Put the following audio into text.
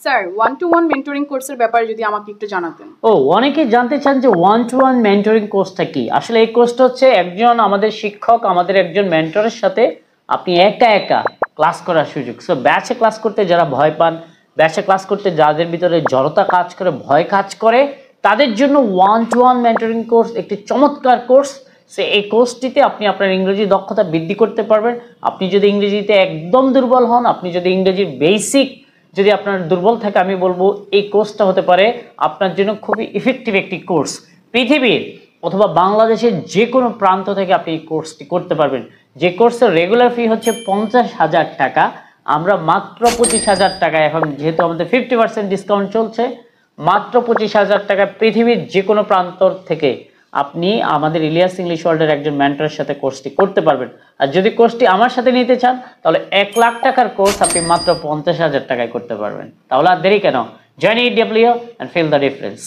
Sir 1-to-1 mentoring কোর্সের ব্যাপারে যদি আমাকে একটু জানাতেন। অনেকে জানতে চান যে 1-to-1 মেন্টরিং কোর্সটা কি। আসলে এই কোর্সটা হচ্ছে একজন আমাদের শিক্ষক, আমাদের একজন মেন্টরের সাথে আপনি একা একা ক্লাস করার সুযোগ। সো ব্যাচে ক্লাস করতে যারা ভয় পান, ব্যাচে ক্লাস করতে যাদের ভিতরে জড়তা কাজ করে, ভয় কাজ করে, তাদের জন্য 1-to-1 মেন্টরিং কোর্স একটি চমৎকার কোর্স। সে এই কোর্সটিতে আপনি আপনার ইংরেজি দক্ষতা বৃদ্ধি করতে পারবেন। আপনি যদি ইংরেজিতে একদম দুর্বল হন, আপনি যদি ইংরেজির বেসিক যদি আপনার দুর্বল থাকে, আমি বলবো এই কোর্সটা হতে পারে আপনার জন্য খুবই ইফেক্টিভ একটি কোর্স। পৃথিবীর অথবা বাংলাদেশের যে কোনো প্রান্ত থেকে আপনি এই কোর্সটি করতে পারবেন। যে কোর্সের রেগুলার ফি হচ্ছে 50,000 টাকা, আমরা মাত্র 25,000 টাকা, এখন যেহেতু আমাদের 50% ডিসকাউন্ট চলছে, মাত্র 25,000 টাকা পৃথিবীর যে কোনো প্রান্ত থেকে আপনি আমাদের ইলিয়াস ইংলিশ ওয়ার্ল্ডের একজন মেন্টরের সাথে কোর্সটি করতে পারবেন। আর যদি কোর্সটি আমার সাথে নিতে চান তাহলে 1 লাখ টাকার কোর্স আপনি মাত্র 50,000 টাকায় করতে পারবেন। তাহলে আর দেরি কেন? Join EW and feel the difference.